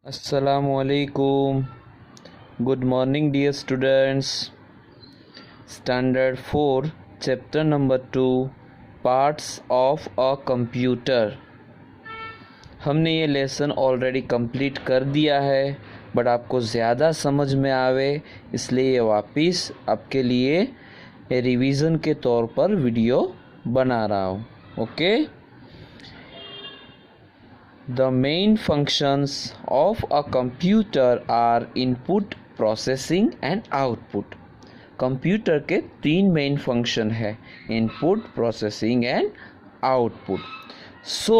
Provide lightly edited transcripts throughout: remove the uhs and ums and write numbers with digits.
Assalamualaikum. Good morning, dear students. Standard 4, Chapter number 2, Parts of a Computer. हमने ये lesson already complete कर दिया है, बट आपको ज़्यादा समझ में आवे इसलिए ये वापस आपके लिए रिवीजन के तौर पर वीडियो बना रहा हूँ. Okay. The main functions of a computer are input, processing and output. Computer के 3 मेन फंक्शन है, input, processing and output. So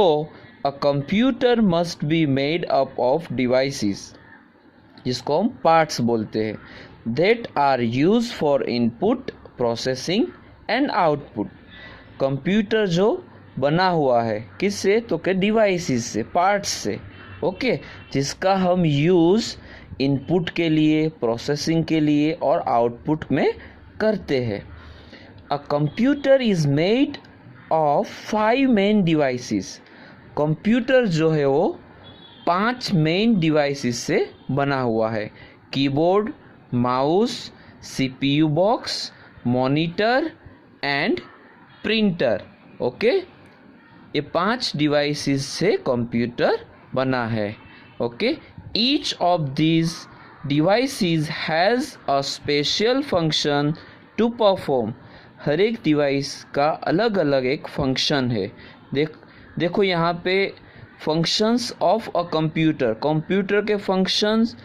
a computer must be made up of devices, जिसको हम पार्ट्स बोलते हैं, that are use for input, processing and output. Computer जो बना हुआ है किससे, तो के डिवाइसेस से, पार्ट्स से. ओके. जिसका हम यूज़ इनपुट के लिए, प्रोसेसिंग के लिए और आउटपुट में करते हैं. A computer is made of 5 main devices. Computer जो है वो 5 मेन डिवाइसेस से बना हुआ है. Keyboard, mouse, CPU box, monitor and printer. Okay. ये 5 डिवाइसेस से कंप्यूटर बना है. Okay. Each of these devices has a special function to perform. हर एक डिवाइस का अलग अलग एक फंक्शन है. देखो यहाँ पे functions of a computer, computer के फंक्शंस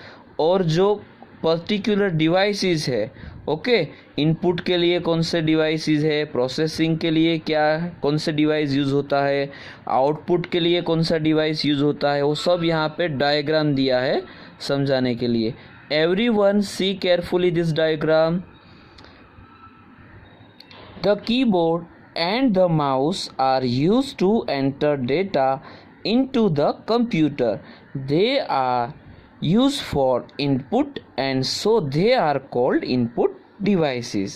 और जो पर्टिकुलर डिवाइसेस है. ओके. इनपुट के लिए कौन से डिवाइसेस है, प्रोसेसिंग के लिए क्या कौन से डिवाइस यूज़ होता है, आउटपुट के लिए कौन सा डिवाइस यूज़ होता है, वो सब यहाँ पे डायग्राम दिया है समझाने के लिए. Everyone see carefully this diagram. The keyboard and the mouse are used to enter data into the computer. They are used for input and so they are called input devices.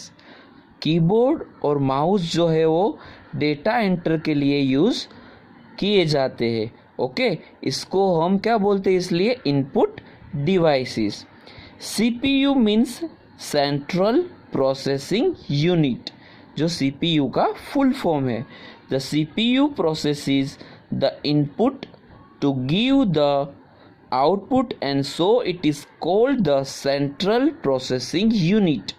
Keyboard और mouse जो है वो data enter के लिए use किए जाते हैं. Okay. इसको हम क्या बोलते हैं, इसलिए input devices. CPU means central processing unit, जो सीपीयू का फुल फॉर्म है. The CPU processes the input to give the output and so it is called the central processing unit.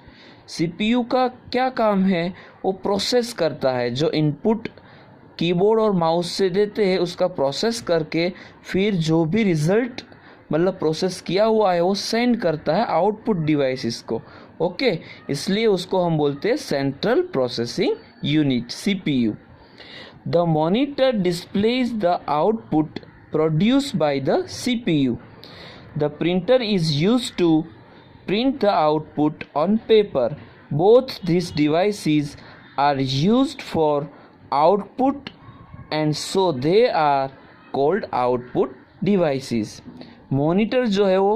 CPU का क्या काम है, वो प्रोसेस करता है. जो इनपुट कीबोर्ड और माउस से देते हैं उसका प्रोसेस करके फिर जो भी रिजल्ट मतलब प्रोसेस किया हुआ है वो सेंड करता है आउटपुट डिवाइसेस को. ओके. इसलिए उसको हम बोलते हैं central processing unit, CPU. The monitor displays the output produced by the CPU. The printer is used to print the output on paper. Both these devices are used for output and so they are called output devices. Monitor जो है वो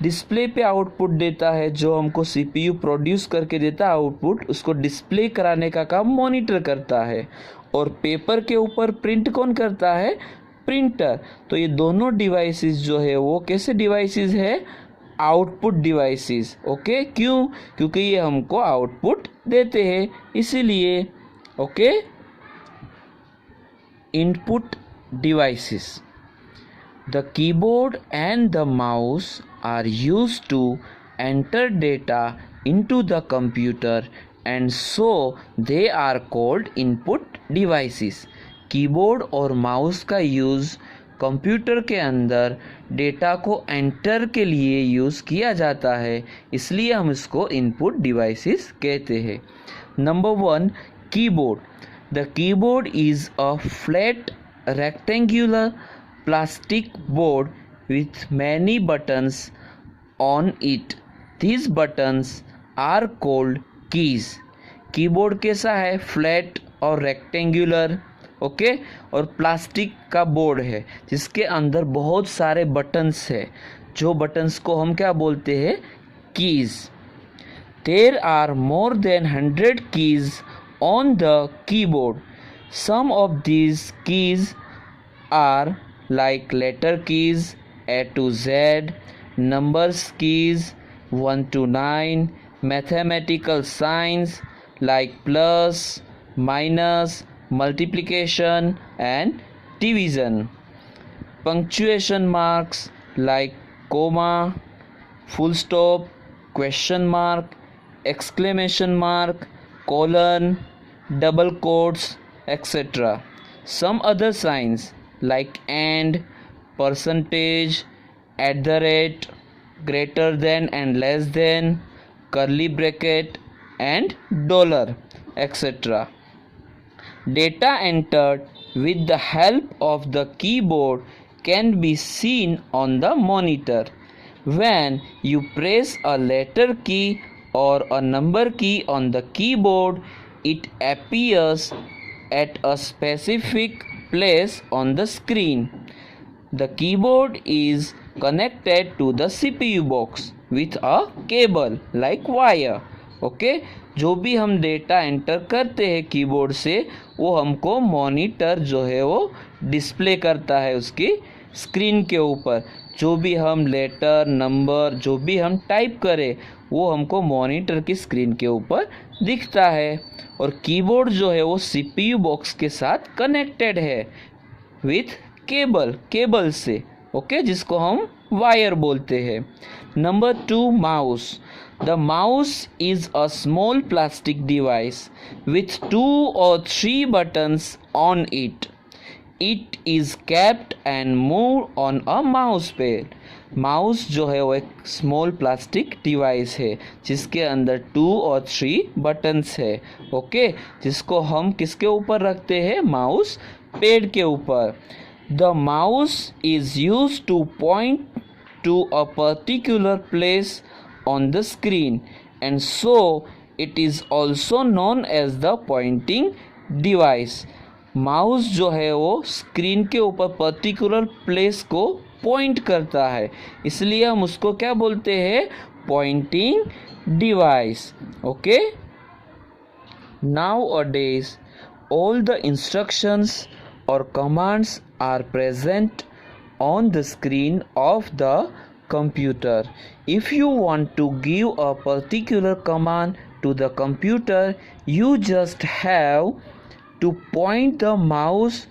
display पे output देता है, जो हमको CPU produce करके देता है आउटपुट, उसको डिस्प्ले कराने का काम मॉनिटर करता है. और पेपर के ऊपर प्रिंट कौन करता है, प्रिंटर. तो ये दोनों डिवाइसेस जो है वो कैसे डिवाइसेस है, आउटपुट डिवाइसेस. ओके. क्यों, क्योंकि ये हमको आउटपुट देते हैं इसीलिए. Okay. Input devices. The keyboard and the mouse are used to enter data into the computer and so they are called input devices. Keyboard और माउस का यूज़ कंप्यूटर के अंदर डेटा को एंटर के लिए यूज़ किया जाता है, इसलिए हम इसको इनपुट डिवाइसेस कहते हैं. Number 1, keyboard. The keyboard is a flat rectangular plastic board with many buttons on it. These buttons are called keys. Keyboard कैसा है, फ्लैट और रेक्टेंगुलर. ओके. और प्लास्टिक का बोर्ड है जिसके अंदर बहुत सारे बटन्स है, जो बटन्स को हम क्या बोलते हैं, keys. There are more than 100 keys on the keyboard. Some of these keys are like letter keys, A to Z, numbers keys 1 to 9, mathematical signs like plus, minus, multiplication and division, punctuation marks like comma, full stop, question mark, exclamation mark, colon, double quotes, etc. Some other signs like and, percentage, at the rate, greater than and less than, curly bracket and dollar, etc. Data entered with the help of the keyboard can be seen on the monitor. When you press a letter key or a number key on the keyboard, it appears at a specific place on the screen. The keyboard is connected to the CPU box with a cable like wire. Okay जो भी हम data enter करते हैं keyboard से वो हमको monitor जो है वो डिस्प्ले करता है उसकी स्क्रीन के ऊपर। जो भी हम लेटर नंबर जो भी हम टाइप करें वो हमको मॉनिटर की स्क्रीन के ऊपर दिखता है। और कीबोर्ड जो है वो सीपीयू बॉक्स के साथ कनेक्टेड है विथ केबल से, ओके जिसको हम वायर बोलते हैं। Number 2, mouse. The mouse is a small plastic device with 2 or 3 buttons on it. It is kept and moved on a mouse pad. Mouse जो है वो एक स्मॉल प्लास्टिक डिवाइस है जिसके अंदर 2 और 3 बटन्स है, ओके जिसको हम किसके ऊपर रखते हैं, माउस पैड के ऊपर। The mouse is used to point to a particular place on the screen and so it is also known as the pointing device. Mouse जो है वो स्क्रीन के ऊपर पर्टिकुलर प्लेस को पॉइंट करता है, इसलिए हम उसको क्या बोलते हैं, pointing device, okay. Nowadays all the instructions or commands are present on the screen of the computer. If you want to give a particular command to the computer, you just have to point the mouse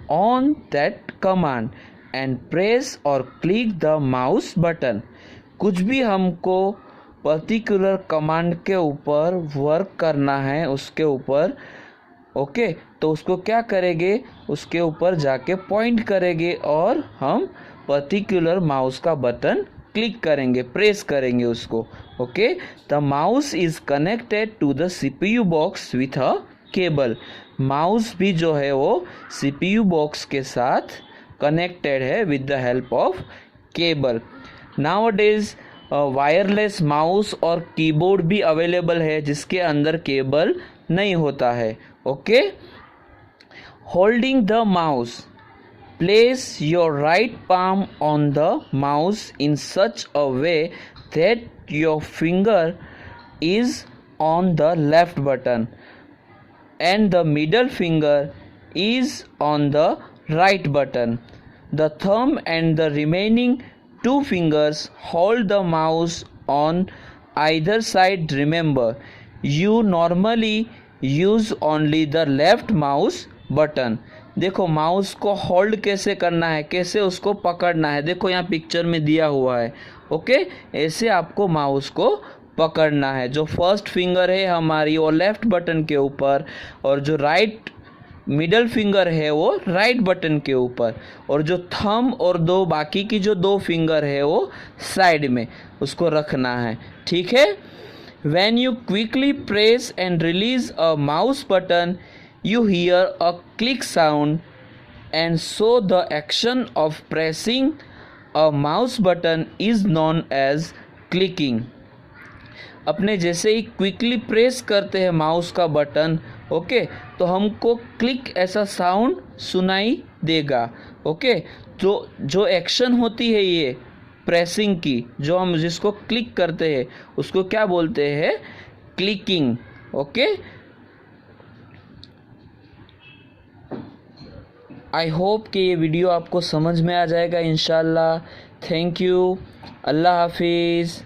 on that command and press or click the mouse button. कुछ भी हमको particular command के ऊपर work करना है उसके ऊपर, okay तो उसको क्या करेंगे, उसके ऊपर जाके पॉइंट करेंगे और हम पर्टिकुलर माउस का बटन क्लिक करेंगे, प्रेस करेंगे उसको, okay. The mouse is connected to the CPU box with a cable. Mouse भी जो है वो सीपीयू बॉक्स के साथ कनेक्टेड है with the help of cable. Nowadays wireless mouse और कीबोर्ड भी अवेलेबल है जिसके अंदर केबल नहीं होता है, okay. Holding the mouse, place your right palm on the mouse in such a way that your finger is on the left button and the middle finger is on the right button. The thumb and the remaining 2 fingers hold the mouse on either side. Remember, you normally use only the left mouse button. देखो mouse को hold कैसे करना है, कैसे उसको पकड़ना है, देखो यहाँ पिक्चर में दिया हुआ है, ओके ऐसे आपको माउस को पकड़ना है। जो फर्स्ट फिंगर है हमारी वो लेफ्ट बटन के ऊपर और जो राइट मिडल फिंगर है वो राइट बटन के ऊपर और जो थंब और बाकी की जो 2 फिंगर है वो साइड में उसको रखना है, ठीक है। When you quickly press and release a mouse button, you hear a click sound, and so the action of pressing a mouse button is known as clicking. अपने जैसे ही क्विकली प्रेस करते हैं माउस का बटन, ओके तो हमको click ऐसा sound सुनाई देगा, ओके। तो जो एक्शन होती है ये प्रेसिंग की, जो हम जिसको क्लिक करते हैं उसको क्या बोलते हैं, क्लिकिंग, ओके। आई होप कि ये वीडियो आपको समझ में आ जाएगा इंशाल्लाह। Thank you. Allah Hafiz.